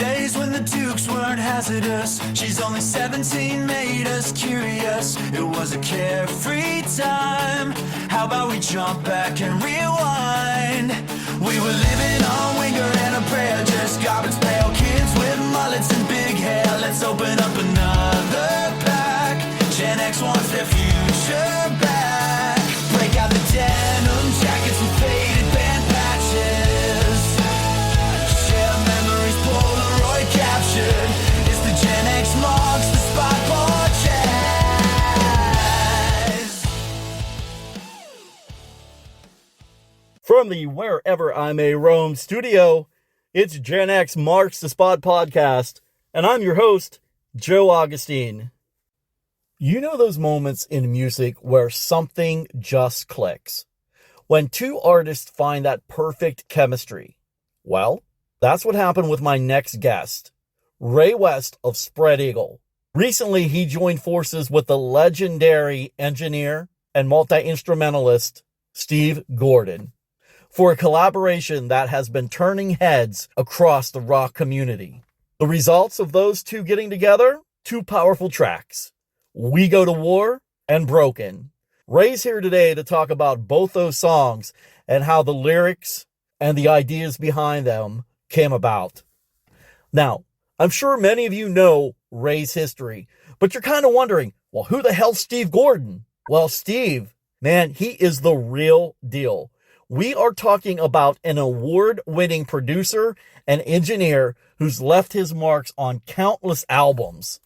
days when the Dukes weren't hazardous. She's only 17, made us curious. It was a carefree time. How about we jump back and rewind? We were living on Winger and a prayer, just garbage pail kids with mullets and big hair. Let's open up another pack. Gen X wants their future back. Break out the denim jackets and faded band patches. Share memories, Polaroid captured. It's the Gen X marks, the spot portraits. From the Wherever I May Roam studio, it's Gen X Marks the Spot podcast, and I'm your host, Joe Augustine. You know those moments in music where something just clicks? When two artists find that perfect chemistry? Well, that's what happened with my next guest, Ray West of Spread Eagle. Recently, he joined forces with the legendary engineer and multi-instrumentalist Steve Gordon for a collaboration that has been turning heads across the rock community. The results of those two getting together? Two powerful tracks, We Go to War and Broken. Ray's here today to talk about both those songs and how the lyrics and the ideas behind them came about. Now, I'm sure many of you know Ray's history, but you're kind of wondering, well, who the hell's Steve Gordon? Well, Steve, man, he is the real deal. We are talking about an award-winning producer and engineer who's left his marks on countless albums.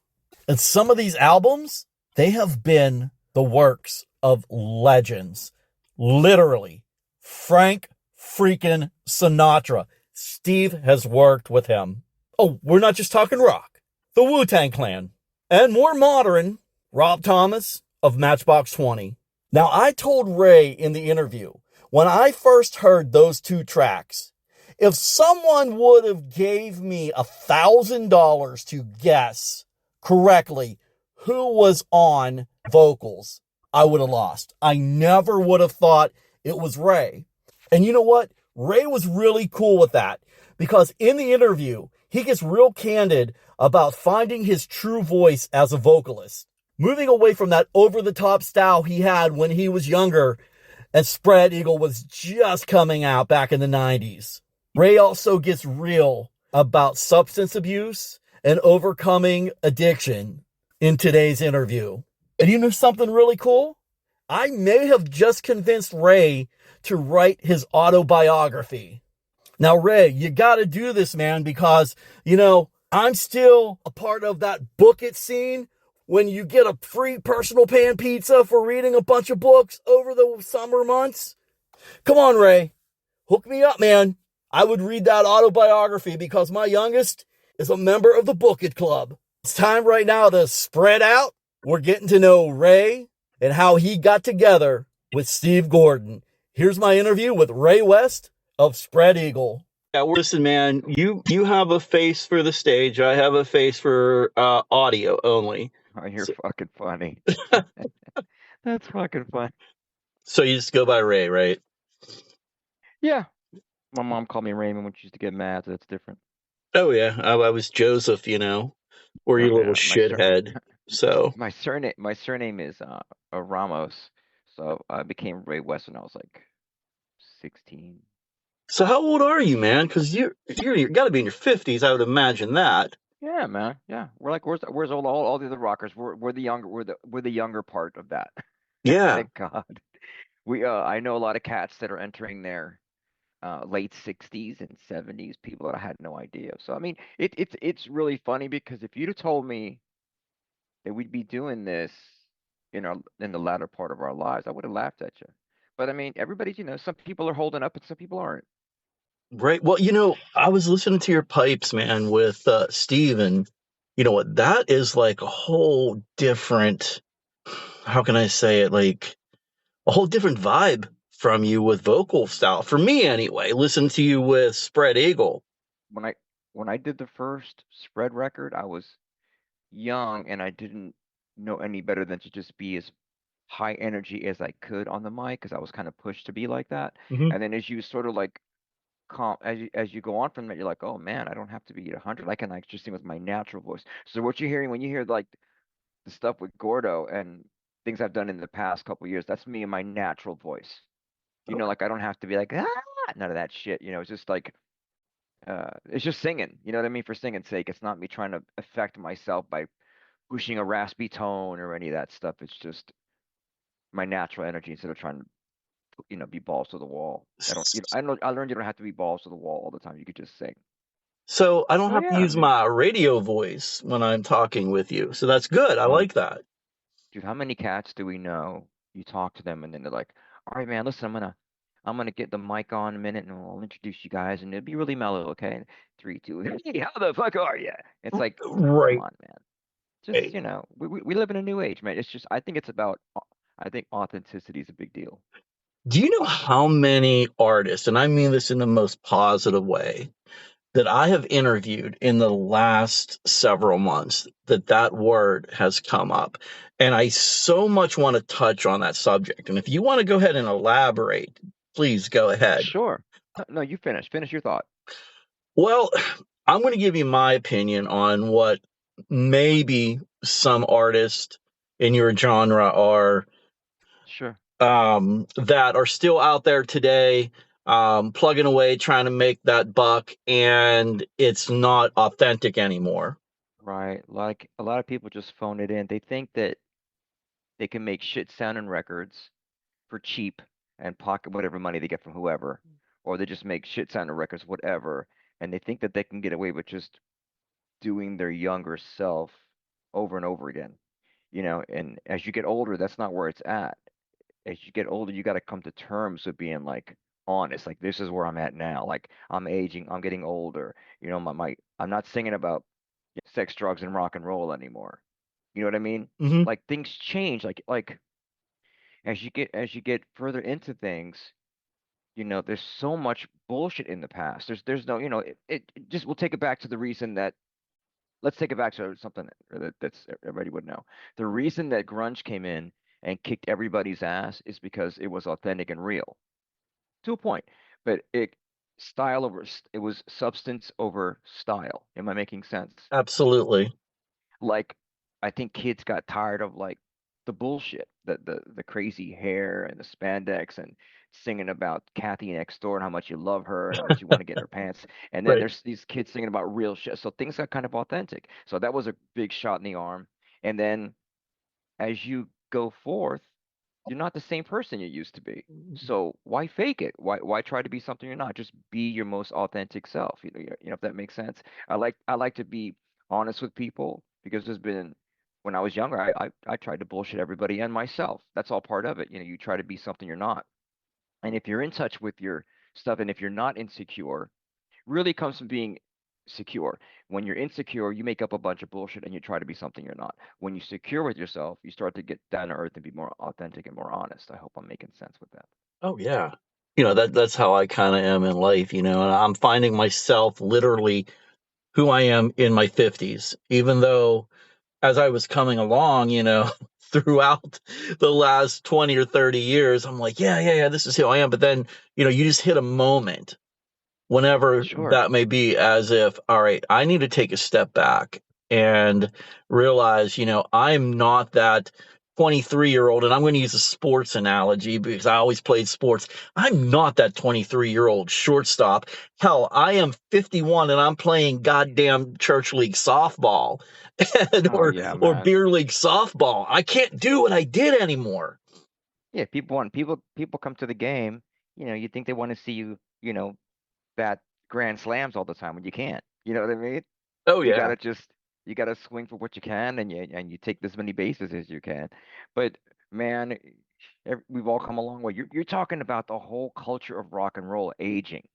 And some of these albums, they have been the works of legends. Literally, Frank freaking Sinatra. Steve has worked with him. Oh, we're not just talking rock. The Wu-Tang Clan. And more modern, Rob Thomas of Matchbox 20. Now, I told Ray in the interview, when I first heard those two tracks, if someone would have gave me $1,000 to guess correctly who was on vocals, I would have lost. I never would have thought it was Ray. And you know what? Ray was really cool with that because in the interview, he gets real candid about finding his true voice as a vocalist, moving away from that over-the-top style he had when he was younger and Spread Eagle was just coming out back in the 90s. Ray also gets real about substance abuse and overcoming addiction in today's interview. And you know something really cool? I may have just convinced Ray to write his autobiography. Now, Ray, you got to do this, man, because, you know, I'm still a part of that book it scene when you get a free personal pan pizza for reading a bunch of books over the summer months. Come on, Ray. Hook me up, man. I would read that autobiography because my youngest is a member of the Book It Club. It's time right now to spread out. We're getting to know Ray and how he got together with Steve Gordon. Here's my interview with Ray West of Spread Eagle. Yeah, listen, man, you have a face for the stage. I have a face for audio only. Oh, you're fucking funny. That's fucking fun. So you just go by Ray, right? Yeah. My mom called me Raymond when she used to get mad, so that's different. Oh, yeah. I was Joseph, you know, or you little shithead. So my surname is Ramos, so I became Ray West when I was like 16. So how old are you, man? Because you're got to be in your 50s, I would imagine that. Yeah, man. Yeah, we're like where's all the other rockers? We're the younger part of that. Yeah. Thank God. I know a lot of cats that are entering their late 60s and 70s. People that I had no idea. So I mean, it's really funny because if you'd have told me that we'd be doing this in the latter part of our lives, I would have laughed at you. But I mean, everybody's, some people are holding up and some people aren't. Right. Well, I was listening to your pipes, man, with Steve, and you know what? That is like a whole different, how can I say it? Like a whole different vibe from you with vocal style. For me, anyway, listen to you with Spread Eagle. When I did the first Spread record, I was young and I didn't know any better than to just be as high energy as I could on the mic because I was kind of pushed to be like that. Mm-hmm. And then as you sort of like as you go on from that, you're like, oh man, I don't have to be at 100. I can like just sing with my natural voice. So what you're hearing when you hear like the stuff with Gordo and things I've done in the past couple years, that's me in my natural voice. Okay. Like I don't have to be like none of that shit. It's just like it's just singing. You know what I mean? For singing's sake, it's not me trying to affect myself by pushing a raspy tone or any of that stuff. It's just my natural energy instead of trying to be balls to the wall. I learned you don't have to be balls to the wall all the time. You could just sing. So I don't So have to yeah, I use mean, my radio voice when I'm talking with you. So that's good. I oh, like that. dude, how many cats do we know? You talk to them and then they're like, "All right, man, listen, I'm gonna get the mic on in a minute and I'll introduce you guys and it'll be really mellow, okay? 3, 2, hey, how the fuck are you?" It's like, come Right. on, man. Just, we live in a new age, man. It's just, I think it's about, I think authenticity is a big deal. Do you know how many artists, and I mean this in the most positive way, that I have interviewed in the last several months that word has come up? And I so much want to touch on that subject. And if you want to go ahead and elaborate, please go ahead. Sure. No, you finish. Finish your thought. Well, I'm going to give you my opinion on what maybe some artists in your genre are Sure. that are still out there today, plugging away, trying to make that buck, and it's not authentic anymore. Right. Like a lot of people just phone it in. They think that they can make shit sounding records for cheap and pocket whatever money they get from whoever, or they just make shit sounding records, whatever, and they think that they can get away with just doing their younger self over and over again. And as you get older, that's not where it's at. As you get older, you got to come to terms with being like honest. Like this is where I'm at now. Like I'm aging, I'm getting older. I'm not singing about sex, drugs, and rock and roll anymore. You know what I mean? Hmm. Like things change. Like as you get further into things, there's so much bullshit in the past. There's no, it just we'll take it back to the reason that let's take it back to something that's everybody would know. The reason that grunge came in and kicked everybody's ass is because it was authentic and real to a point, but it was substance over style. Am I making sense? Absolutely. Like I think kids got tired of like the bullshit, the crazy hair and the spandex and singing about Kathy next door and how much you love her and how much you want to get in her pants. And then Right. there's these kids singing about real shit. So things got kind of authentic. So that was a big shot in the arm. And then as you go forth, you're not the same person you used to be. So why fake it? Why try to be something you're not? Just be your most authentic self. If that makes sense. I like to be honest with people because there's been when I was younger, I tried to bullshit everybody and myself. That's all part of it. You try to be something you're not. And if you're in touch with your stuff and if you're not insecure, really comes from being secure. When you're insecure, you make up a bunch of bullshit and you try to be something you're not. When you're secure with yourself, you start to get down to earth and be more authentic and more honest. I hope I'm making sense with that. Oh yeah. That's how I kind of am in life, and I'm finding myself literally who I am in my 50s, even though as I was coming along, throughout the last 20 or 30 years, I'm like, yeah, yeah, yeah, this is who I am. But then, you just hit a moment whenever Sure. that may be, as if, all right, I need to take a step back and realize, I'm not that 23-year-old, and I'm going to use a sports analogy because I always played sports. I'm not that 23-year-old shortstop. Hell, I am 51 and I'm playing goddamn church league softball and, Oh or yeah, or man. beer league softball. I can't do what I did anymore. Yeah, people come to the game, you think they want to see you, bat grand slams all the time when you can't. You know what I mean? Oh You yeah. gotta just you gotta swing for what you can and you take as many bases as you can. But man, we've all come a long way. You're talking about the whole culture of rock and roll aging.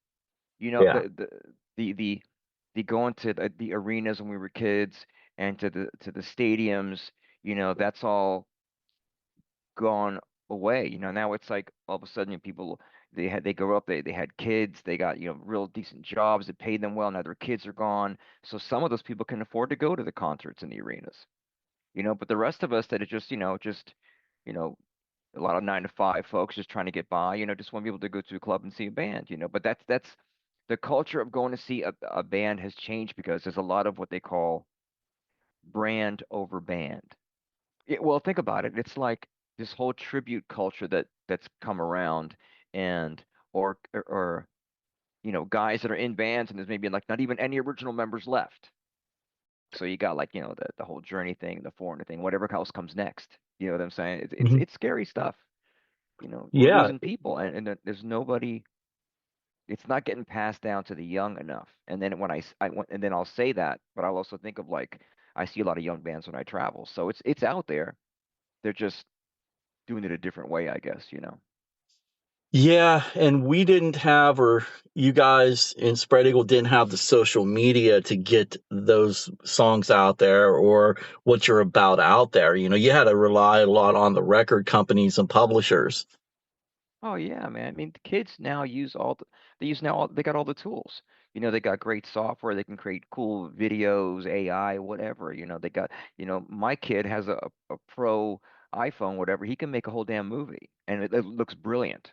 You know, Yeah. the going to the arenas when we were kids and to the stadiums, that's all gone away. Now it's like all of a sudden people they grow up, they had kids, they got, real decent jobs that paid them well. Now their kids are gone. So some of those people can afford to go to the concerts in the arenas. But the rest of us that are just, you know, a lot of 9 to 5 folks just trying to get by, just want to be able to go to a club and see a band, but that's the culture of going to see a band has changed because there's a lot of what they call brand over band. Well, think about it. It's like this whole tribute culture that's come around, and or guys that are in bands and there's maybe like not even any original members left. So you got like the whole Journey thing, the Foreigner thing, whatever else comes next. You know what I'm saying? Mhm. It's scary stuff. We're Yeah. losing people, and there's nobody. It's not getting passed down to the young enough. And then and then I'll say that, but I'll also think of like I see a lot of young bands when I travel, so it's out there. They're just doing it a different way, I guess. Yeah, and we didn't have, or you guys in Spread Eagle didn't have the social media to get those songs out there or what you're about out there. You had to rely a lot on the record companies and publishers. Oh yeah, man. I mean, the kids now use all they use now they got all the tools. They got great software. They can create cool videos, AI, whatever. They got, my kid has a pro iPhone, whatever. He can make a whole damn movie and it looks brilliant.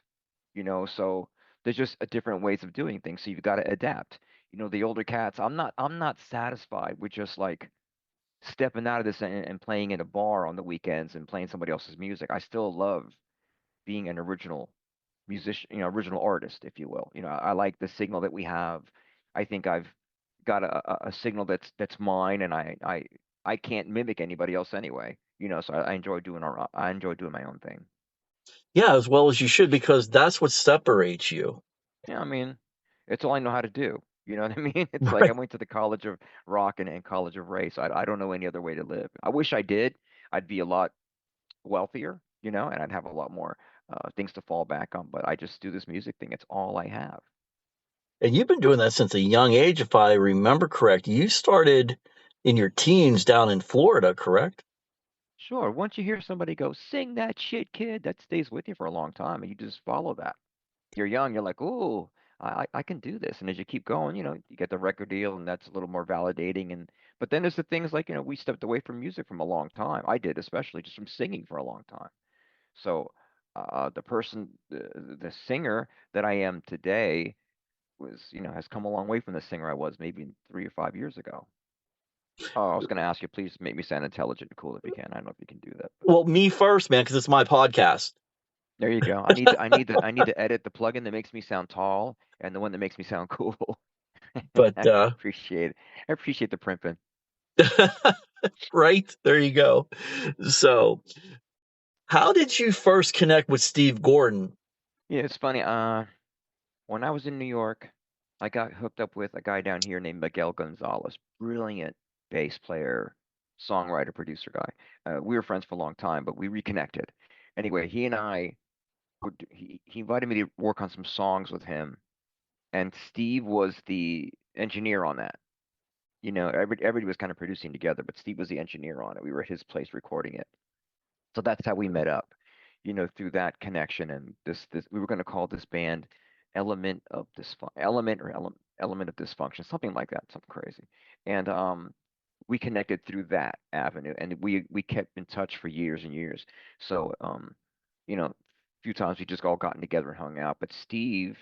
So there's just a different ways of doing things. So you've got to adapt. The older cats, I'm not satisfied with just like stepping out of this and playing in a bar on the weekends and playing somebody else's music. I still love being an original musician, original artist, if you will. I like the signal that we have. I think I've got a signal that's mine, and I can't mimic anybody else anyway. So I enjoy doing my own thing. Yeah, as well as you should, because that's what separates you. Yeah, I mean, it's all I know how to do. You know what I mean? It's like I Right. went to the College of Rock and College of Race. I don't know any other way to live. I wish I did. I'd be a lot wealthier, and I'd have a lot more things to fall back on. But I just do this music thing. It's all I have. And you've been doing that since a young age, if I remember correct. You started in your teens down in Florida, correct? Sure. Once you hear somebody go, sing that shit, kid, that stays with you for a long time, and you just follow that. You're young, you're like, ooh, I can do this. And as you keep going, you get the record deal, and that's a little more validating. But then there's the things like, we stepped away from music from a long time. I did, especially just from singing for a long time. So the singer that I am today has come a long way from the singer I was maybe 3 or 5 years ago. Oh, I was going to ask you, please make me sound intelligent and cool if you can. I don't know if you can do that, but. Well, me first, man, because it's my podcast. There you go. I need to edit the plugin that makes me sound tall and the one that makes me sound cool. But I appreciate it. I appreciate the primping. right there you go. So, how did you first connect with Steve Gordon? Yeah, it's funny. When I was in New York, I got hooked up with a guy down here named Miguel Gonzalez. Brilliant bass player, songwriter, producer guy. We were friends for a long time, but we reconnected. Anyway, he and I he invited me to work on some songs with him, and Steve was the engineer on that. Everybody was kind of producing together, but Steve was the engineer on it. We were at his place recording it. So that's how we met up, through that connection. And this we were going to call this band Element of Dysfunction, something like that, something crazy. And we connected through that avenue, and we kept in touch for years and years. So a few times we just all gotten together and hung out. But Steve,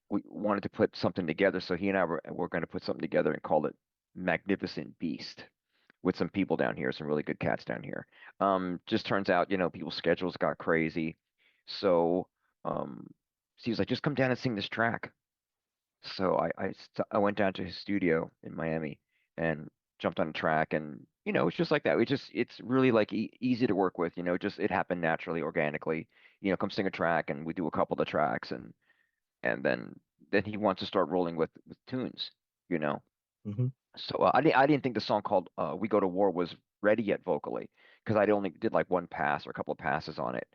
we wanted to put something together, so he and I were going to put something together and call it Magnificent Beast with some people down here, some really good cats down here. Just turns out, people's schedules got crazy. So um, Steve's like, just come down and sing this track. So I went down to his studio in Miami and jumped on a track, and it's just like that. It's really like easy to work with. Just it happened naturally, organically. Come sing a track, and we do a couple of the tracks, and then he wants to start rolling with tunes. You know. Hmm. So I didn't think the song called "We Go to War" was ready yet vocally because I only did like one pass or a couple of passes on it.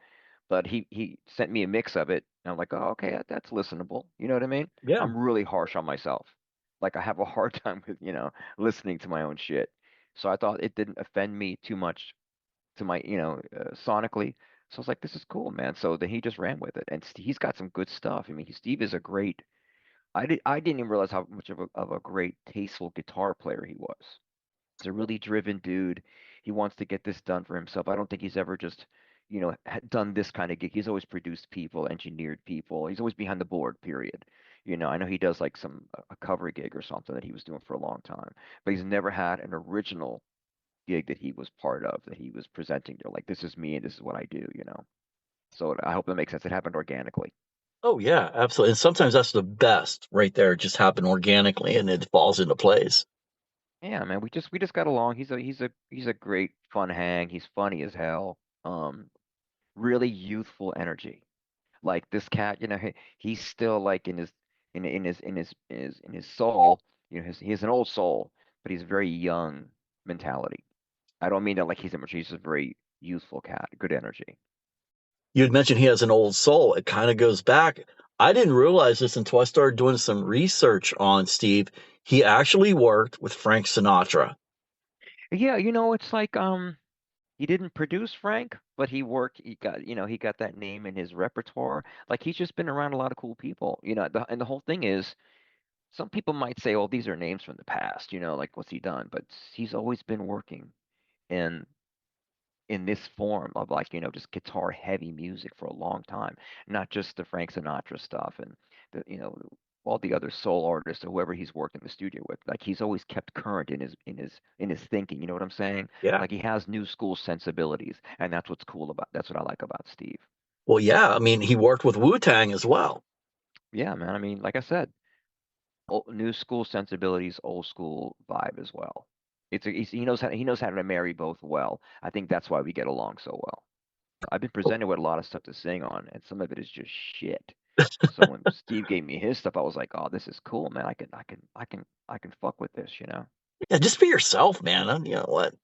But he sent me a mix of it, and I'm like, oh, okay, that's listenable. You know what I mean? Yeah. I'm really harsh on myself. Like I have a hard time with listening to my own shit. So I thought it didn't offend me too much to my sonically. So I was like, this is cool, man. So then he just ran with it, and he's got some good stuff. I mean, Steve is a great I didn't even realize how much of a great tasteful guitar player he was. He's a really driven dude. He wants to get this done for himself. I don't think he's ever just, done this kind of gig. He's always produced people, engineered people. He's always behind the board, period. I know he does like a cover gig or something that he was doing for a long time, but he's never had an original gig that he was part of, that he was presenting to, like, this is me and this is what I do. So I hope that makes sense. It happened organically. Oh yeah, absolutely. And sometimes that's the best right there. It just happened organically and it falls into place. Yeah, man, we just got along. He's a great fun hang. He's funny as hell. Really youthful energy. Like this cat, he's still like in his soul. He has an old soul, but he's very young mentality. I don't mean that like he's immature. He's a very youthful cat, good energy. You had mentioned he has an old soul. It kind of goes back. I didn't realize this until I started doing some research on Steve. He actually worked with Frank Sinatra. Yeah, it's like he didn't produce Frank, but he got that name in his repertoire. Like he's just been around a lot of cool people. And the whole thing is, some people might say, "Oh, these are names from the past." Like what's he done? But he's always been working in in this form of like, just guitar heavy music for a long time, not just the Frank Sinatra stuff and all the other soul artists or whoever he's worked in the studio with. Like he's always kept current in his thinking. You know what I'm saying? Yeah. Like he has new school sensibilities, and that's what I like about Steve. Well, yeah. I mean, he worked with Wu-Tang as well. Yeah, man. I mean, like I said, new school sensibilities, old school vibe as well. He knows how to marry both well. I think that's why we get along so well. I've been presented with a lot of stuff to sing on, and some of it is just shit. So when Steve gave me his stuff, I was like, "Oh, this is cool, man. I can fuck with this." Yeah, just be yourself, man. And you know what? Well,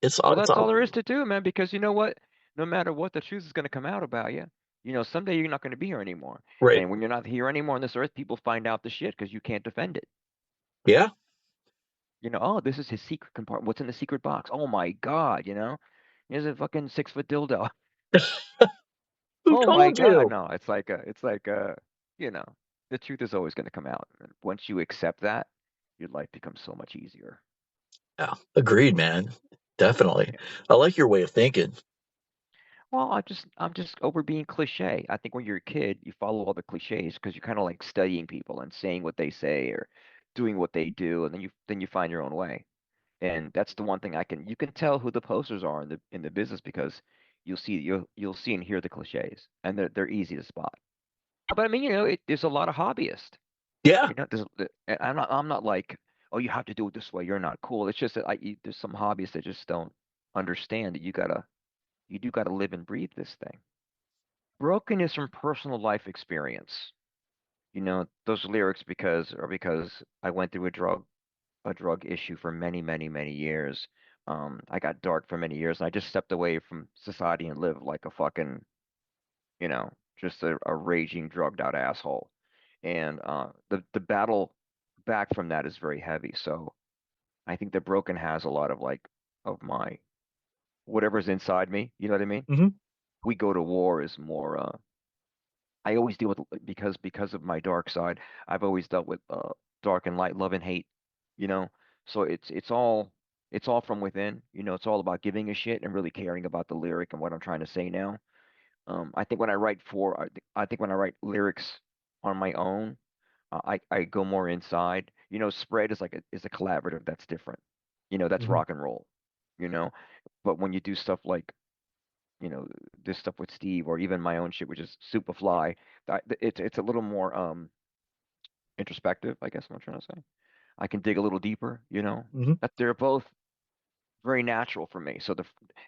It's that's all all there is to do, man. Because you know what? No matter what, the truth is going to come out about you. Someday you're not going to be here anymore, right. and when you're not here anymore on this earth, people find out the shit because you can't defend it. Yeah. Oh, this is his secret compartment. What's in the secret box? Oh my God, here's a fucking 6 foot dildo. Who Oh my told God. you? No, it's like you know, the truth is always going to come out. And once you accept that, your life becomes so much easier. Yeah. Agreed, man. Definitely. Yeah. I like your way of thinking. Well, I'm just over being cliche. I think when you're a kid, you follow all the cliches because you're kind of like studying people and saying what they say or doing what they do, and then you find your own way. And that's the one thing you can tell who the posters are in the business because you'll see and hear the cliches, and they're easy to spot. But I mean, there's a lot of hobbyists. Yeah. I'm not like, oh, you have to do it this way. You're not cool. It's just that there's some hobbyists that just don't understand that you do gotta live and breathe this thing. Broken is from personal life experience. Those lyrics because I went through a drug issue for many, many, many years. I got dark for many years, and I just stepped away from society and lived like a fucking, you know, just a raging, drugged out asshole. And the battle back from that is very heavy. So I think the broken has a lot of like of my whatever's inside me. You know what I mean? Hmm. We go to war is more. I always deal with because of my dark side. I've always dealt with dark and light, love and hate. You know, so it's all from within. It's all about giving a shit and really caring about the lyric and what I'm trying to say now. I think when I write I think when I write lyrics on my own, I go more inside. Spread is a collaborative. That's different. That's Hmm. rock and roll. You know, but when you do stuff like you know this stuff with Steve or even my own shit, which is Superfly, it's a little more introspective. I guess I'm trying to say. I can dig a little deeper. Hmm. That they're both very natural for me. So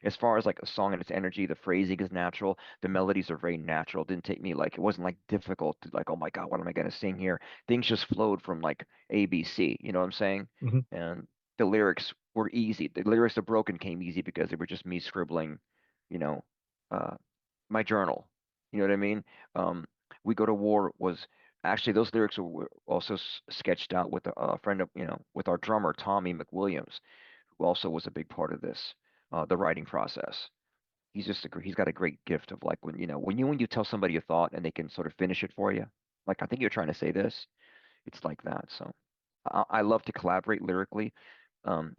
as far as like a song and its energy, the phrasing is natural. The melodies are very natural. It didn't take me like it wasn't like difficult to like, oh my God, what am I gonna sing here? Things just flowed from like A, B, C. You know what I'm saying? Hmm. And the lyrics were easy. The lyrics of Broken came easy because they were just me scribbling, you know, uh, my journal. You know what I mean? Um, we Go to War was actually those lyrics were also sketched out with a friend of with our drummer Tommy McWilliams, who also was a big part of this, the writing process. He's got a great gift of like when you tell somebody a thought and they can sort of finish it for you. Like I think you're trying to say this. It's like that. So I love to collaborate lyrically,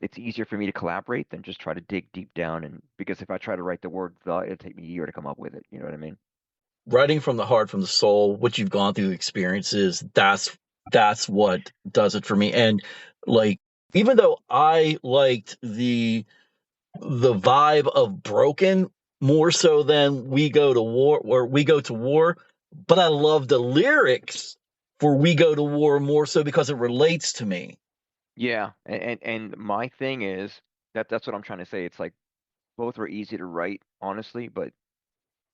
It's easier for me to collaborate than just try to dig deep down. And because if I try to write the word the, it'll take me a year to come up with it. You know what I mean? Writing from the heart, from the soul, what you've gone through, experiences, that's what does it for me. And like, even though I liked the vibe of Broken more so than We Go to War or We Go to War, but I love the lyrics for We Go to War more so because it relates to me. Yeah. And my thing is that's what I'm trying to say. It's like both are easy to write, honestly, but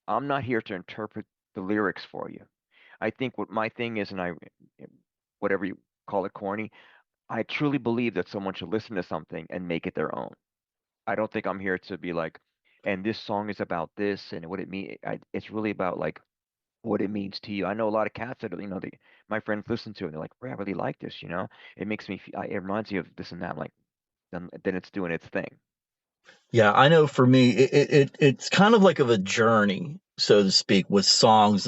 I'm not here to interpret the lyrics for you. I think what my thing is, and whatever you call it, corny, I truly believe that someone should listen to something and make it their own. I don't think I'm here to be like, and this song is about this and what it mean. It's really about like what it means to you. I know a lot of cats that my friends listen to it and they're like, "Ray, I really like this. It makes me feel, it reminds me of this and that." I'm like, then it's doing its thing. Yeah, I know for me, it's kind of like of a journey, so to speak, with songs,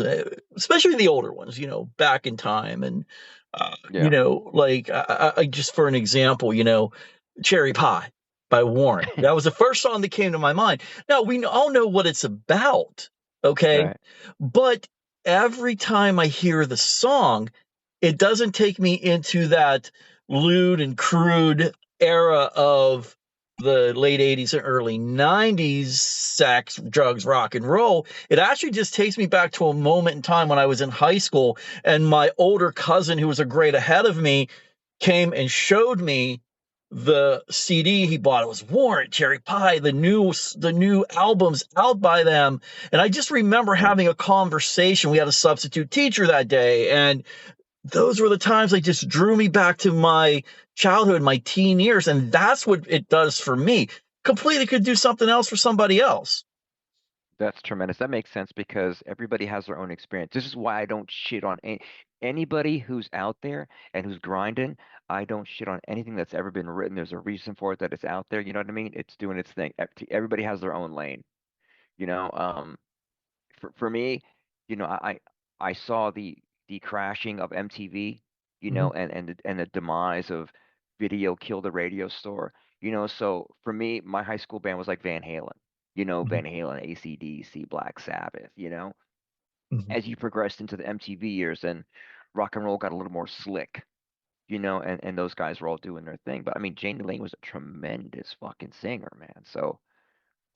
especially the older ones, back in time. And, Yeah. like, just for an example, Cherry Pie by Warrant. That was the first song that came to my mind. Now, we all know what it's about, okay? Right. But every time I hear the song, it doesn't take me into that lewd and crude era of the late 80s and early 90s sex, drugs, rock and roll. It actually just takes me back to a moment in time when I was in high school and my older cousin, who was a grade ahead of me, came and showed me the CD he bought. It was Warrant, Cherry Pie, the new albums out by them. And I just remember Right. having a conversation. We had a substitute teacher that day, and those were the times that just drew me back to my childhood, my teen years, and that's what it does for me. Completely could do something else for somebody else. That's tremendous. That makes sense because everybody has their own experience. This is why I don't shit on anybody who's out there and who's grinding. I don't shit on anything that's ever been written. There's a reason for it that it's out there. You know what I mean? It's doing its thing. Everybody has their own lane. You know, for me, I saw the crashing of MTV, Mhm, and the demise of video killed the radio store. So for me, my high school band was like Van Halen. mhm, Van Halen, AC/DC, Black Sabbath. mhm. As you progressed into the MTV years, and rock and roll got a little more slick. And those guys were all doing their thing. But I mean, Janie Lane was a tremendous fucking singer, man. So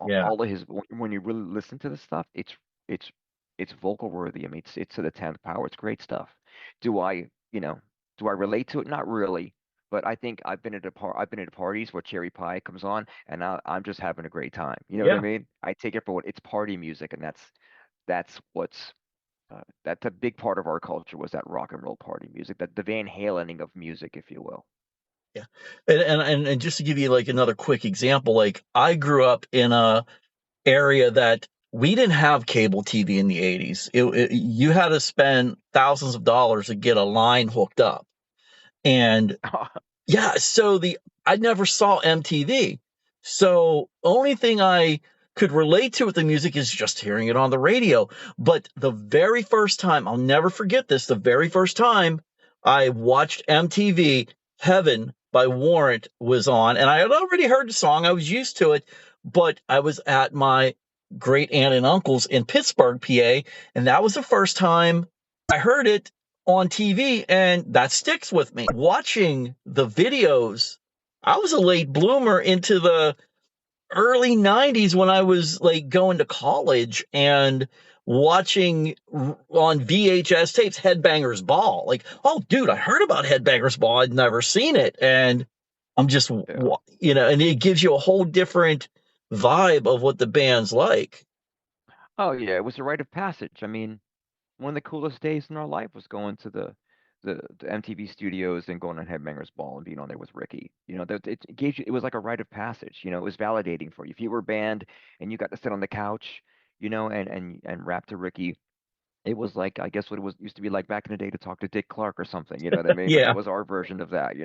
Yeah, all of his when you really listen to the stuff, it's it's vocal worthy. I mean, it's to the 10th power. It's great stuff. Do I, you know, do I relate to it? Not really, but I think I've been at parties where Cherry Pie comes on, and I'm just having a great time. You know what I yeah, mean? I take it for what it's party music, and that's what's that's a big part of our culture was that rock and roll party music, that the Van Halening of music, if you will. yeah. And just to give you like another quick example, like I grew up in a area that we didn't have cable TV in the 80s. You had to spend thousands of dollars to get a line hooked up. And yeah, so the I never saw MTV. So only thing I could relate to with the music is just hearing it on the radio. But the very first time, I'll never forget this, the very first time I watched MTV, Heaven by Warrant was on, and I had already heard the song. I was used to it, but I was at my great aunt and uncle's in Pittsburgh, PA, and that was the first time I heard it on TV, and that sticks with me. Watching the videos, I was a late bloomer into the early 90s when I was like going to college and watching on VHS tapes Headbangers Ball. Like, oh, dude, I heard about Headbangers Ball. I'd never seen it. And I'm just, Yeah. and it gives you a whole different vibe of what the band's like. Oh yeah, it was a rite of passage. I mean, one of the coolest days in our life was going to the MTV studios and going on Headbangers Ball and being on there with Ricky. It gave you, it was like a rite of passage. It was validating for you. If you were a band and you got to sit on the couch, and rap to Ricky, it was like, I guess, what it was used to be like back in the day to talk to Dick Clark or something. You know what I mean? But that Yeah, was our version of that.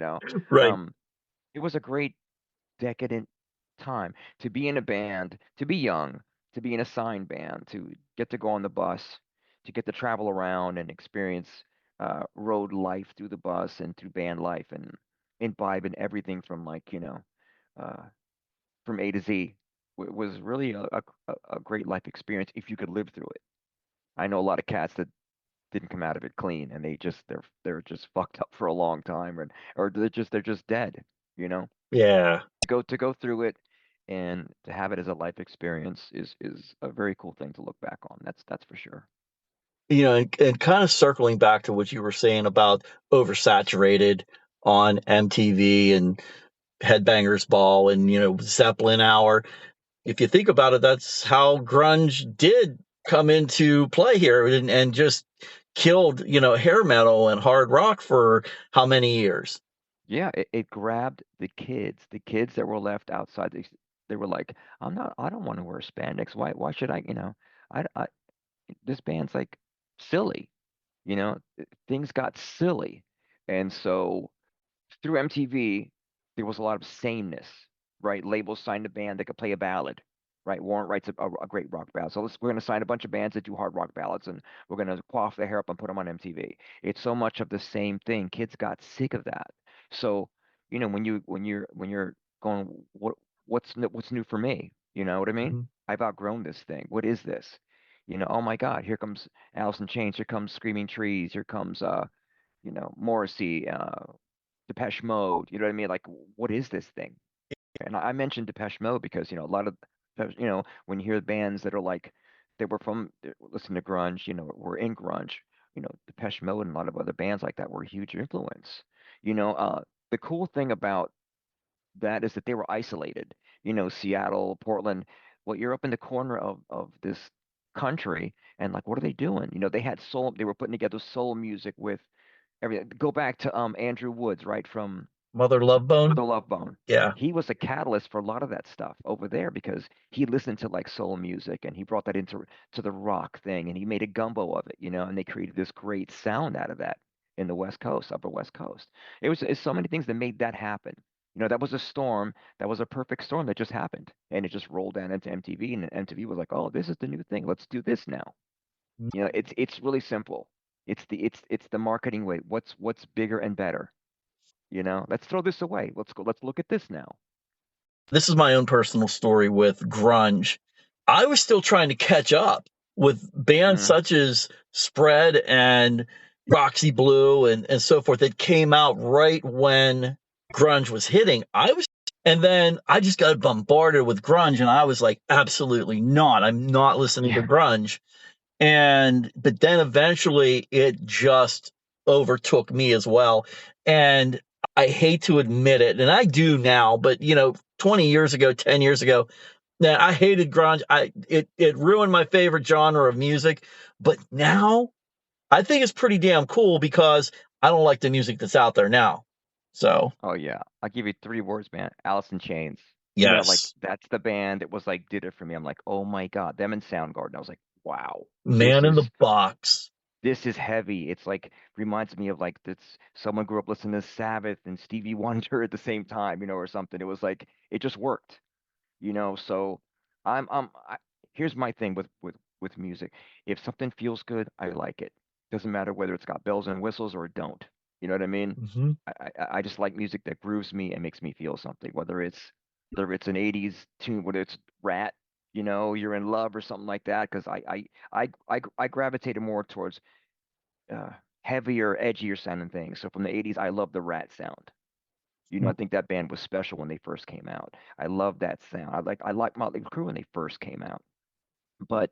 right. Um, it was a great decadent time to be in a band, to be young, to be in a signed band, to get to go on the bus, to get to travel around and experience road life through the bus and through band life and imbibe in everything from like, uh, from A to Z was really a great life experience if you could live through it. I know a lot of cats that didn't come out of it clean, and they're just fucked up for a long time, or they're just dead. You know, Yeah. to go through it and to have it as a life experience is a very cool thing to look back on. That's for sure. And kind of circling back to what you were saying about oversaturated on MTV and Headbangers Ball and, Zeppelin Hour. If you think about it, that's how grunge did come into play here and just killed, hair metal and hard rock for how many years? Yeah, it grabbed the kids that were left outside. They were like, I don't want to wear spandex. Why should I, I this band's like silly, things got silly. And so through MTV, there was a lot of sameness, right? Labels signed a band that could play a ballad, right? Warren writes a great rock ballad. So we're going to sign a bunch of bands that do hard rock ballads, and we're going to quaff their hair up and put them on MTV. It's so much of the same thing. Kids got sick of that. So, when you're going, what's new for me? You know what I mean? Mhm. I've outgrown this thing. What is this? Oh my God, here comes Alice in Chains, here comes Screaming Trees, here comes Morrissey, Depeche Mode. You know what I mean? Like, what is this thing? And I mentioned Depeche Mode because a lot of when you hear bands that are like they were from listen to grunge, were in grunge. Depeche Mode and a lot of other bands like that were a huge influence. You know, uh, the cool thing about that is that they were isolated. Seattle, Portland. Well, you're up in the corner of this country, and like, what are they doing? They had soul. They were putting together soul music with everything. Go back to Andrew Woods, right, from Mother Love Bone? the Love Bone. Yeah. He was a catalyst for a lot of that stuff over there because he listened to like soul music and he brought that into to the rock thing and he made a gumbo of it, and they created this great sound out of that in the West Coast, Upper West Coast. It's so many things that made that happen. That was a storm, that was a perfect storm that just happened and it just rolled down into MTV and MTV was like, "Oh, this is the new thing. Let's do this now." It's really simple. It's the marketing way. What's bigger and better? Let's throw this away. Let's go. Let's look at this now. This is my own personal story with grunge. I was still trying to catch up with bands Mm. such as Spread and Roxy Blue and so forth that came out right when grunge was hitting. And then I just got bombarded with grunge, and I was like, absolutely not. I'm not listening to Yeah. grunge. But then eventually it just overtook me as well. And I hate to admit it, and I do now, but 20 years ago, 10 years ago, man, I hated grunge. It ruined my favorite genre of music. But now I think it's pretty damn cool because I don't like the music that's out there now. So, Oh yeah. I'll give you three words, man. Alice in Chains. Like yes, that's the band that was like did it for me. I'm like, oh my God, them and Soundgarden. I was like, wow, this Man in the is Box. this is heavy. It's like reminds me of like this someone grew up listening to Sabbath and Stevie Wonder at the same time, or something. It was like it just worked. So I here's my thing with music. If something feels good, I like it. Doesn't matter whether it's got bells and whistles or it don't. You know what I mean? Hmm. I just like music that grooves me and makes me feel something, whether it's an 80s tune, whether it's Rat, you're in love or something like that, because I gravitated more towards uh heavier, edgier sounding things. So from the 80s, I love the Rat sound. I think that band was special when they first came out. I love that sound. I like Motley Crue when they first came out. But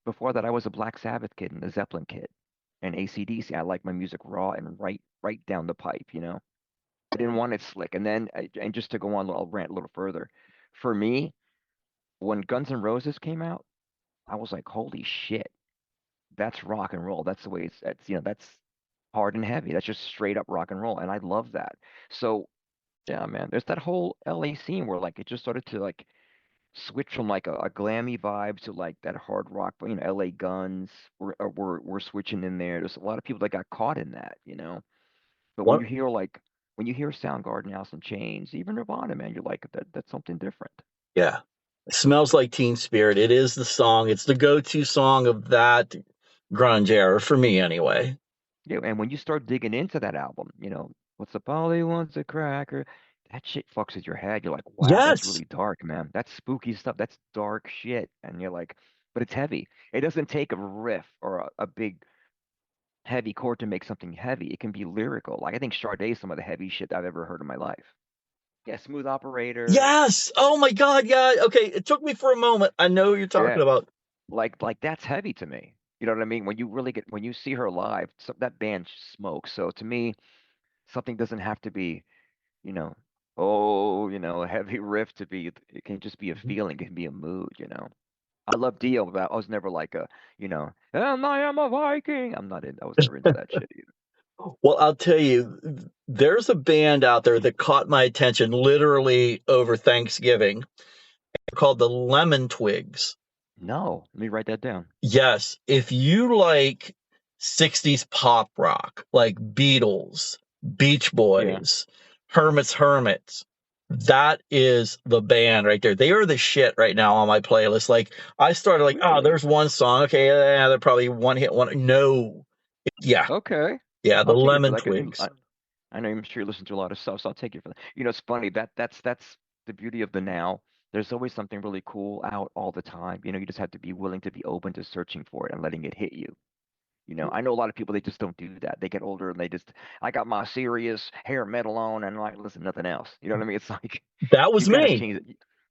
before that, I was a Black Sabbath kid and a Zeppelin kid and AC/DC. I like my music raw and right down the pipe. I didn't want it slick. And then, and just to go on, I'll rant a little further. For me, when Guns N' Roses came out, I was like, holy shit, that's rock and roll. That's the way that's hard and heavy. That's just straight up rock and roll. And I love that. So yeah, man. There's that whole LA scene where like it just started to like switch from like a glammy vibe to like that hard rock, but LA Guns were switching in there. There's a lot of people that got caught in that. But when One, you hear Soundgarden, Alice in Chains, even Nirvana, man, you're like that's something different. yeah. Smells Like Teen Spirit. It is the song. It's the go-to song of that grunge era for me, anyway. Yeah, and when you start digging into that album, what's the Polly wants a cracker? that shit fucks with your head. You're like, wow, that's Yes. really dark, man. That's spooky stuff. That's dark shit. And you're like, but it's heavy. It doesn't take a riff or a big heavy chord to make something heavy. It can be lyrical. Like I think Sade is some of the heavy shit I've ever heard in my life. Yeah, Smooth Operator. Yes. Oh my God. Yeah. Okay. It took me for a moment. I know who you're talking Yeah, about. like that's heavy to me. You know what I mean? When you really get when you see her live, that band smokes. So to me, something doesn't have to be, you know, oh, a heavy riff to be. It can just be a feeling. It can be a mood. I love Dio, but I was never like and I am a Viking. I was never into that shit either. Well, I'll tell you, there's a band out there that caught my attention literally over Thanksgiving called the Lemon Twigs. No, let me write that down. Yes, if you like 60s pop rock, like Beatles, Beach Yeah. Boys, Hermits, that is the band right there. They are the shit right now on my playlist. Like, I started like, oh, Really? there's one song. Okay, yeah, they're probably one hit one. No. Yeah, Okay. yeah, the I'll take it for Lemon that. 'Cause Twigs. I know I'm sure you listen to a lot of stuff, so I'll take it for that. It's funny that's the beauty of the now. There's always something really cool out all the time. You just have to be willing to be open to searching for it and letting it hit you. I know a lot of people they just don't do that. They get older and I got my serious hair metal on and like listen nothing else. You know what I mean? It's like That you was gotta me. change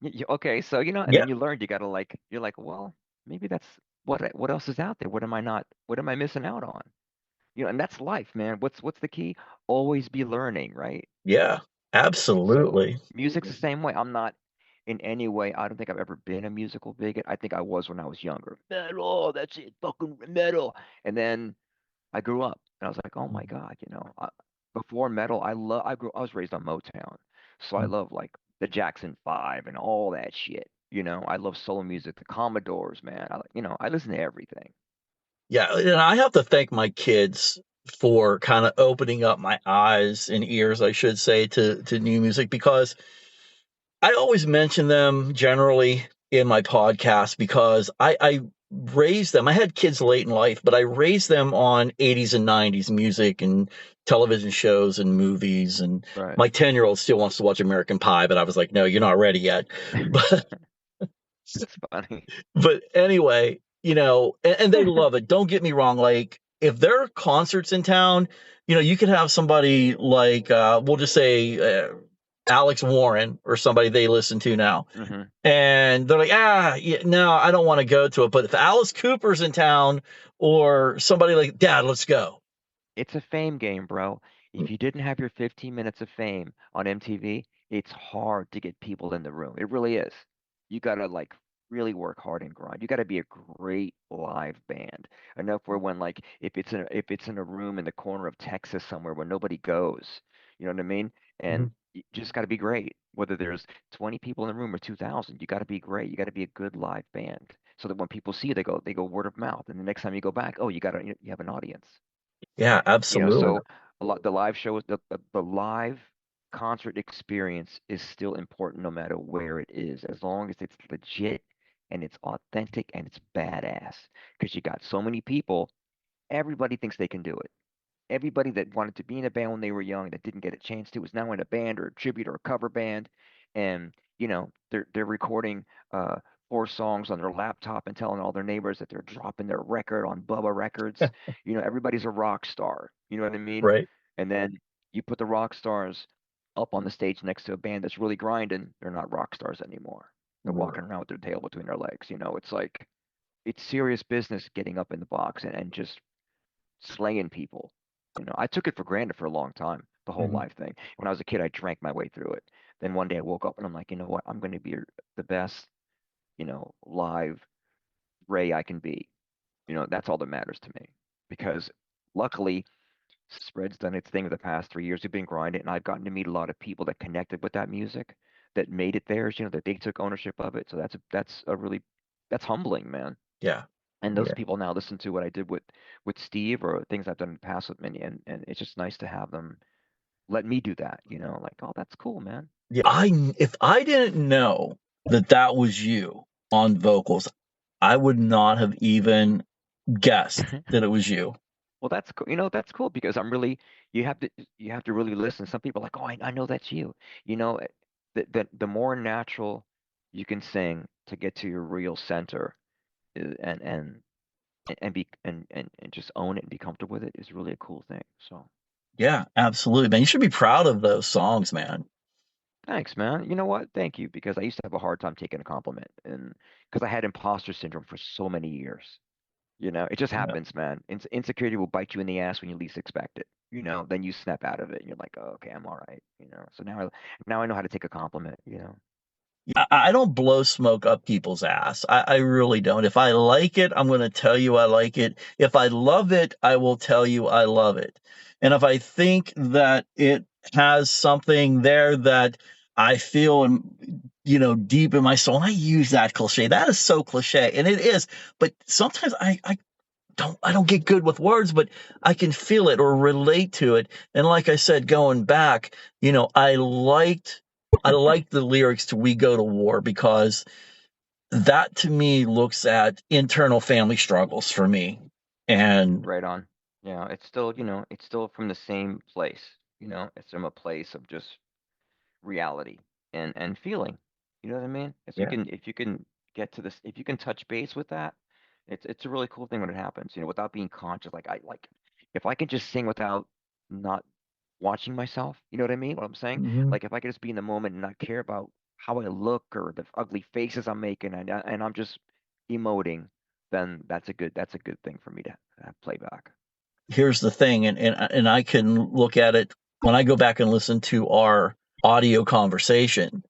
it. Okay, so and Yeah, then you learn you gotta you're like, well, maybe that's what else is out there? What am I missing out on? And that's life, man. What's the key? Always be learning, right? yeah, So absolutely. music's the same way. I'm not in any way. I don't think I've ever been a musical bigot. I think I was when I was younger. Metal, that's it, fucking metal. And then I grew up, and I was like, oh my God, before metal, I was raised on Motown, so I love like the Jackson Five and all that shit. I love soul music, the Commodores, man. I listen to everything. Yeah, and I have to thank my kids for kind of opening up my eyes and ears, I should say, to new music because I always mention them generally in my podcast because I raised them. I had kids late in life, but I raised them on 80s and 90s music and television shows and movies. And Right. my 10-year-old still wants to watch American Pie, but I was like, no, you're not ready yet. But That's funny. but anyway, and they love it. Don't get me wrong. Like if there are concerts in town, you could have somebody like, we'll just say, Alex Warren or somebody they listen to now. Hmm. And they're like, yeah, no, I don't want to go to it. But if Alice Cooper's in town or somebody like, Dad, let's go. It's a fame game, bro. If you didn't have your 15 minutes of fame on MTV, it's hard to get people in the room. It really is. You gotta like really work hard and grind. You gotta be a great live band. Enough where when like if it's in a room in the corner of Texas somewhere where nobody goes, you know what I mean? And Mhm. you just gotta be great. Whether there's 20 people in the room or 2,000, you gotta be great. You gotta be a good live band. So that when people see you, they go word of mouth. And the next time you go back, oh, you have an audience. Yeah, absolutely. So a lot the live shows the live concert experience is still important no matter where it is, as long as it's legit and it's authentic and it's badass. Because you got so many people, everybody thinks they can do it. Everybody that wanted to be in a band when they were young that didn't get a chance to is now in a band or a tribute or a cover band, and they're recording uh 4 songs on their laptop and telling all their neighbors that they're dropping their record on Bubba Records. Everybody's a rock star. You know what I mean? Right. And then you put the rock stars up on the stage next to a band that's really grinding. They're not rock stars anymore. They're walking around with their tail between their legs. It's like it's serious business getting up in the box and just slaying people. I took it for granted for a long time, the whole Mhm. life thing. When I was a kid, I drank my way through it. Then one day I woke up and I'm like, you know what? I'm going to be the best, live Ray I can be. That's all that matters to me. Because luckily, Spread's done its thing for the past 3 years. We've been grinding, and I've gotten to meet a lot of people that connected with that music, that made it theirs. That they took ownership of it. So that's humbling, man. Yeah. And those Yeah. people now listen to what I did with Steve or things I've done in the past with many, and it's just nice to have them let me do that. Like, oh, that's cool, man. Yeah. If I didn't know that was you on vocals, I would not have even guessed that it was you. Well, that's cool. That's cool because you have to really listen. Some people are like, oh, I know that's you. You know, the more natural you can sing to get to your real center, and and just own it and be comfortable with it is really a cool thing. So Yeah, absolutely, man. You should be proud of those songs, man. thanks, man. You know what? Thank you because I used to have a hard time taking a compliment, and because I had imposter syndrome for so many years. It just Yeah. happens, man. Insecurity will bite you in the ass when you least expect it. Then you snap out of it and you're like, oh, okay, I'm all right. So now I know how to take a compliment. I don't blow smoke up people's ass. I really don't. If I like it, I'm going to tell you I like it. If I love it, I will tell you I love it. And if I think that it has something there that I feel deep in my soul, and I use that cliche. That is so cliche, and it is. But sometimes I don't get good with words, but I can feel it or relate to it. And like I said, going back, I liked the lyrics to "We Go to War" because that to me looks at internal family struggles for me. And Right on. Yeah, it's still from the same place. It's from a place of just reality and feeling. You know what I mean? yeah, If you can get to this, if you can touch base with that, it's a really cool thing when it happens. Without being conscious. If I can just sing without not watching myself. You know what I mean? What I'm saying? mhm. Like if I could just be in the moment and not care about how I look or the ugly faces I'm making, and I'm just emoting, then that's a good thing for me to have playback. Here's the thing, and I can look at it when I go back and listen to our audio conversation.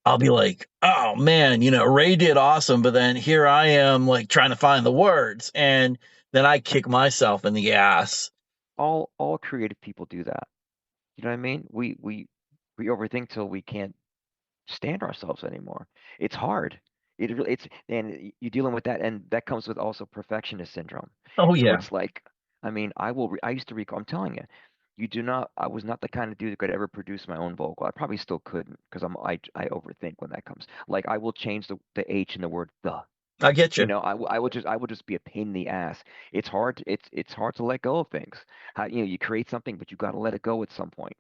I'll be like, oh man, Ray did awesome, but then here I am like trying to find the words, and then I kick myself in the ass. All creative people do that. You know what I mean? We overthink till we can't stand ourselves anymore. It's hard. And you're dealing with that, and that comes with also perfectionist syndrome. Oh So yeah, it's like, I mean, I used to recall. I'm telling you, you do not. I was not the kind of dude that could ever produce my own vocal. I probably still couldn't because I overthink when that comes. Like I will change the H in the word the. I get you. I would just be a pain in the ass. It's hard to let go of things. You create something, but you got to let it go at some point.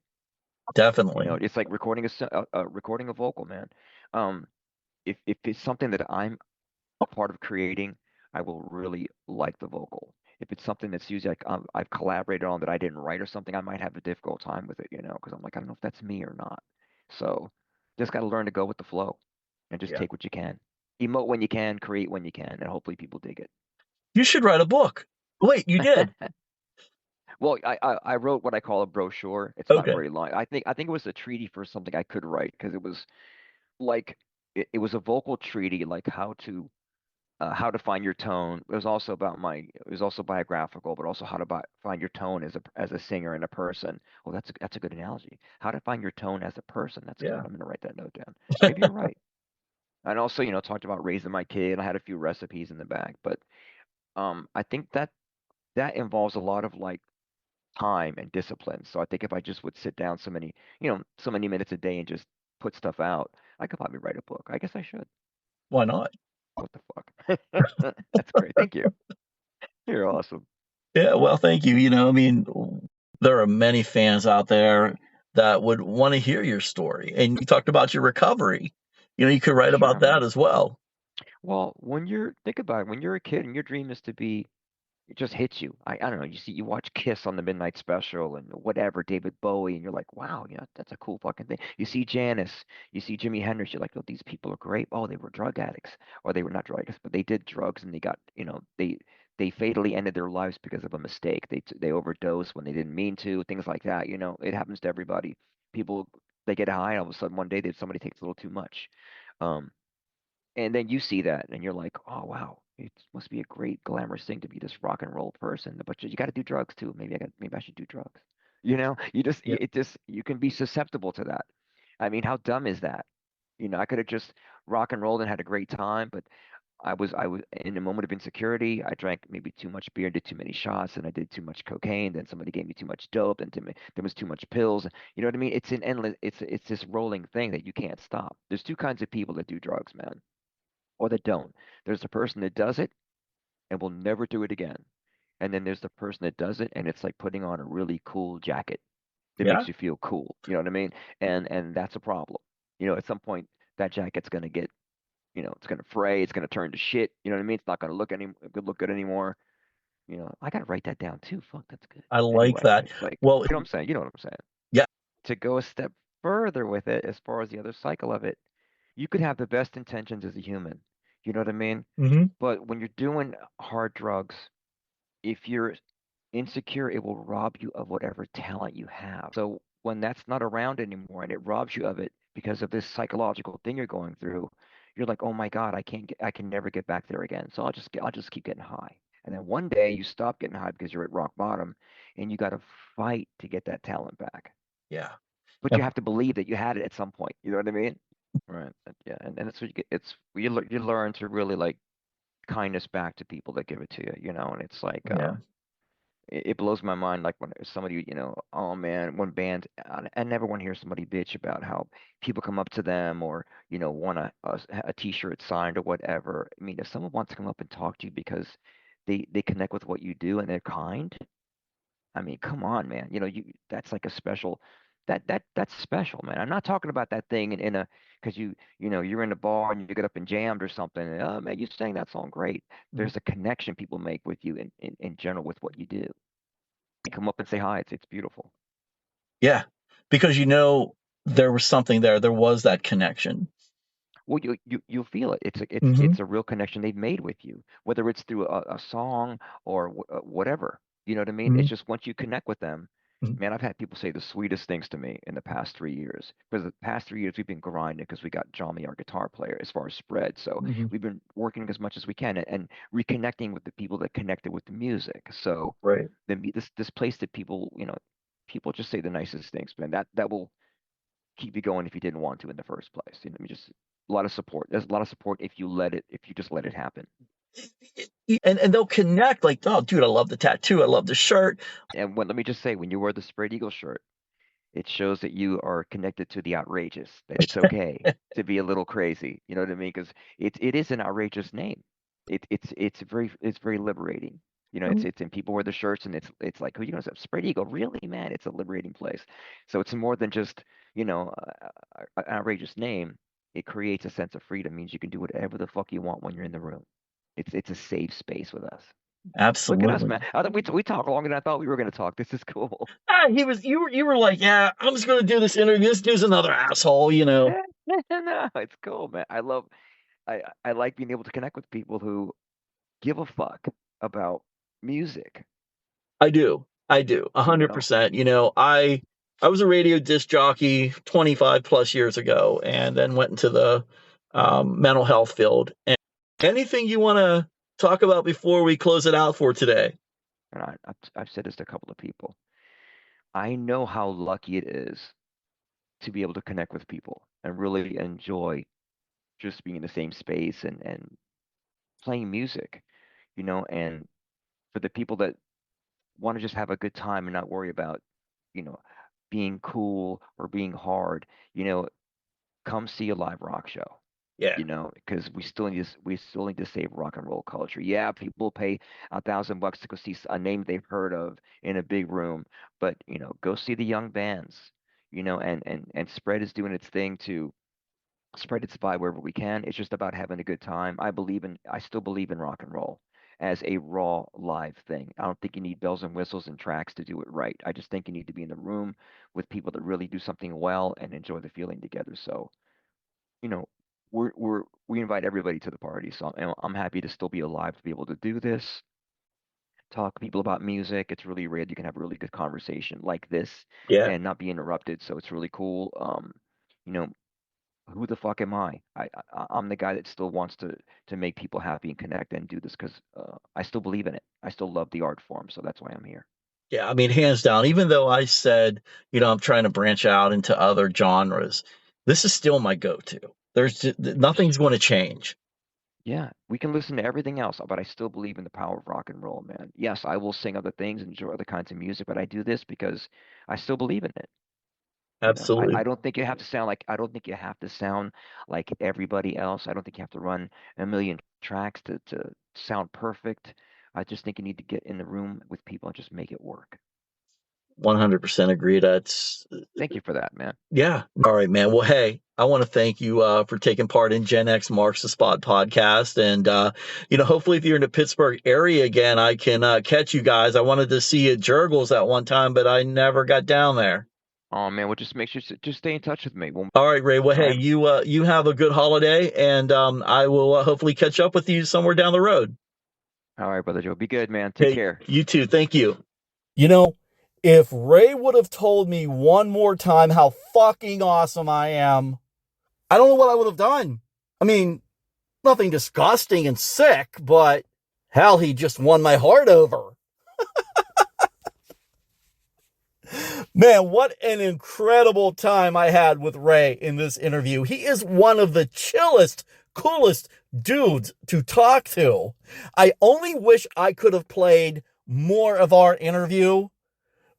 Definitely. It's like recording a vocal, man. Um, if it's something that I'm a part of creating, I will really like the vocal. If it's something that's usually like I've collaborated on that I didn't write or something, I might have a difficult time with it, because I'm like, I don't know if that's me or not. So just got to learn to go with the flow and just Yeah. take what you can. Emote when you can, create when you can, and hopefully people dig it. You should write a book. Wait, you did? Well, I wrote what I call a brochure. It's not Okay. very long. I think it was a treaty for something I could write because it was like it was a vocal treaty, like how to find your tone. It was also biographical, but also how to find your tone as a singer and a person. Well, that's a good analogy. How to find your tone as a person. That's good. Yeah. I'm gonna write that note down. Maybe you're right. And also, talked about raising my kid. I had a few recipes in the bag, but I think that involves a lot of like time and discipline. So I think if I just would sit down so many minutes a day and just put stuff out, I could probably write a book. I guess I should. Why not? What the fuck? That's great. Thank you. You're awesome. Yeah, well, thank you. I mean, there are many fans out there that would want to hear your story. And you talked about your recovery. You could write about Sure, that man. as well. Well, think about it, when you're a kid and your dream is to be, it just hits you. I don't know. You watch Kiss on the Midnight Special and whatever, David Bowie, and you're like, wow, that's a cool fucking thing. You see Janis, you see Jimi Hendrix, you're like, oh, these people are great. Oh, they were drug addicts, or they were not drug addicts, but they did drugs and they fatally ended their lives because of a mistake. They overdosed when they didn't mean to, things like that. It happens to everybody. People they get high, and all of a sudden one day somebody takes a little too much. Um, and then you see that and you're like, oh wow, it must be a great glamorous thing to be this rock and roll person, but you got to do drugs too. Maybe I should do drugs. Yeah. You can be susceptible to that. I mean, how dumb is that? I could have just rock and rolled and had a great time, but I was in a moment of insecurity. I drank maybe too much beer, did too many shots, and I did too much cocaine. Then somebody gave me too much dope, and there was too much pills. You know what I mean? It's an endless. It's this rolling thing that you can't stop. There's two kinds of people that do drugs, man, or that don't. There's the person that does it and will never do it again. And then there's the person that does it, and it's like putting on a really cool jacket that Yeah, makes you feel cool. You know what I mean? And that's a problem. At some point that jacket's gonna get, it's gonna fray, it's gonna turn to shit. You know what I mean? It's not gonna look good anymore. I gotta write that down too. Fuck, that's good. I like Anyway, that. it's like, Well, you know what I'm saying? You know what I'm saying? yeah. To go a step further with it, as far as the other cycle of it, you could have the best intentions as a human. You know what I mean? Hmm. But when you're doing hard drugs, if you're insecure, it will rob you of whatever talent you have. So when that's not around anymore and it robs you of it because of this psychological thing you're going through, you're like, oh my God, I can never get back there again. So I'll just keep getting high. And then one day you stop getting high because you're at rock bottom and you got to fight to get that talent back. Yeah. But Yeah. you have to believe that you had it at some point. You know what I mean? Right. Yeah. And it's what you get. It's you learn to really like kindness back to people that give it to you. And it's like Yeah. it blows my mind like when somebody, oh man, one band, I never want to hear somebody bitch about how people come up to them or want a t-shirt signed or whatever. I mean, if someone wants to come up and talk to you because they connect with what you do and they're kind, I mean, come on, man. That's like a special, that's special, man. I'm not talking about that thing in a because you're in a bar and you get up and jammed or something. And, oh man, you sang that song great. Mhm. There's a connection people make with you in general with what you do. And come up and say hi. It's beautiful. Yeah. Because there was something there. There was that connection. Well, you'll feel it. It's a it's Hmm. it's a real connection they've made with you, whether it's through a song or whatever. You know what I mean? Hmm. It's just once you connect with them, Hmm. man. I've had people say the sweetest things to me in the past 3 years. Because the past 3 years we've been grinding because we got Johnny, our guitar player, as far as spread. So Hmm. we've been working as much as we can and reconnecting with the people that connected with the music. So Right. this place that people people just say the nicest things, man. That will keep you going if you didn't want to in the first place. I mean, just a lot of support. There's a lot of support if you just let it happen. And they'll connect like, oh, dude, I love the tattoo. I love the shirt. And let me just say, when you wear the spread eagle shirt, it shows that you are connected to the outrageous. That it's okay to be a little crazy. You know what I mean? Because it is an outrageous name. It's very liberating. It's and people wear the shirts and it's like, who you gonna say? Spread eagle, really, man? It's a liberating place. So it's more than just an outrageous name. It creates a sense of freedom. Means you can do whatever the fuck you want when you're in the room. It's a safe space with us. Look at us, Absolutely. man. I thought we talk longer than I thought we were going to talk. This is cool. You were like, yeah, I'm just going to do this interview. This dude's another asshole. No, it's cool, man. I like being able to connect with people who give a fuck about music. I do, You know, 100%. I was a radio disc jockey 25 plus years ago, and then went into the mental health field. And anything you want to talk about before we close it out for today? and I've said this to a couple of people. I know how lucky it is to be able to connect with people and really enjoy just being in the same space and playing music. And for the people that want to just have a good time and not worry about, you know, being cool or being hard, you know, come see a live rock show. Yeah, Because we still need to save rock and roll culture. Yeah, people pay $1,000 to go see a name they've heard of in a big room, but go see the young bands. And Spread is doing its thing to spread its vibe wherever we can. It's just about having a good time. I still believe in rock and roll as a raw live thing. I don't think you need bells and whistles and tracks to do it right. I just think you need to be in the room with people that really do something well and enjoy the feeling together. So, you know, we invite everybody to the party. So I'm happy to still be alive to be able to do this. Talk to people about music. It's really rare you can have a really good conversation like this yeah, and not be interrupted. So it's really cool. You know, who the fuck am I? I'm the guy that still wants to make people happy and connect and do this because I still believe in it. I still love the art form, so that's why I'm here. yeah. I mean, hands down. Even though I said, I'm trying to branch out into other genres, this is still my go-to. Nothing's going to change. Yeah, we can listen to everything else, but I still believe in the power of rock and roll, man. Yes, I will sing other things, enjoy other kinds of music, but I do this because I still believe in it. I Absolutely. don't think you have to sound like I don't think you have to sound like everybody else. I don't think you have to run a million tracks to sound perfect. I just think you need to get in the room with people and just make it work. 100% agree. Thank you for that, man. Yeah. All right, man. Well, hey, I want to thank you for taking part in Gen X Marks the Spot podcast. And, hopefully if you're in the Pittsburgh area again, I can catch you guys. I wanted to see you at Jurgles at one time, but I never got down there. Oh man, well just make sure just stay in touch with me. All right, Ray. Well, hey, you have a good holiday, and I will hopefully catch up with you somewhere down the road. All right, Brother Joe. Be good, man. Take care. You too. Thank you. If Ray would have told me one more time how fucking awesome I am, I don't know what I would have done. I mean, nothing disgusting and sick, but hell, he just won my heart over. Man, what an incredible time I had with Ray in this interview. He is one of the chillest, coolest dudes to talk to. I only wish I could have played more of our interview,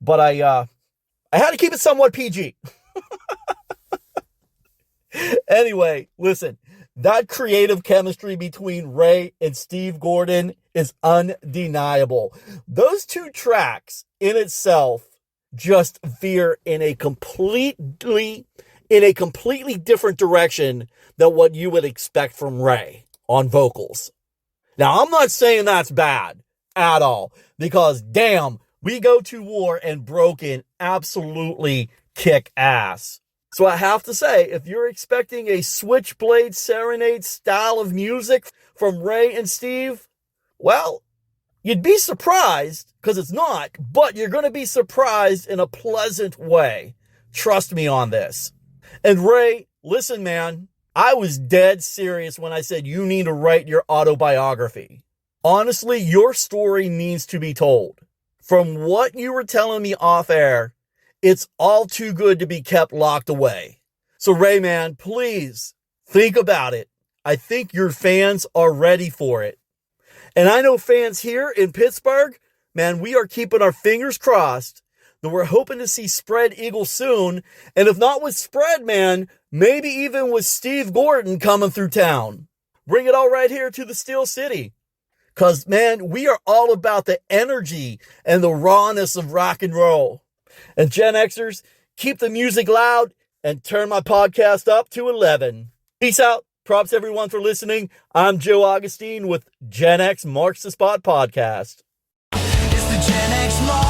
but I had to keep it somewhat PG. Anyway, listen, that creative chemistry between Ray and Steve Gordon is undeniable. Those two tracks in itself just veer in a completely different direction than what you would expect from Ray on vocals. Now, I'm not saying that's bad at all, because damn, We Go to War and Broken absolutely kick ass. So I have to say, if you're expecting a Switchblade Serenade style of music from Ray and Steve, well, you'd be surprised, because it's not, but you're going to be surprised in a pleasant way. Trust me on this. And Ray, listen, man, I was dead serious when I said you need to write your autobiography. Honestly, your story needs to be told. From what you were telling me off air, it's all too good to be kept locked away. So Ray, man, please think about it. I think your fans are ready for it. And I know fans here in Pittsburgh, man, we are keeping our fingers crossed that we're hoping to see Spread Eagle soon. And if not with Spread, man, maybe even with Steve Gordon coming through town. Bring it all right here to the Steel City. Because, man, we are all about the energy and the rawness of rock and roll. And Gen Xers, keep the music loud and turn my podcast up to 11. Peace out. Props everyone for listening. I'm Joe Augustine with Gen X Marks the Spot podcast. It's the Gen X Marks.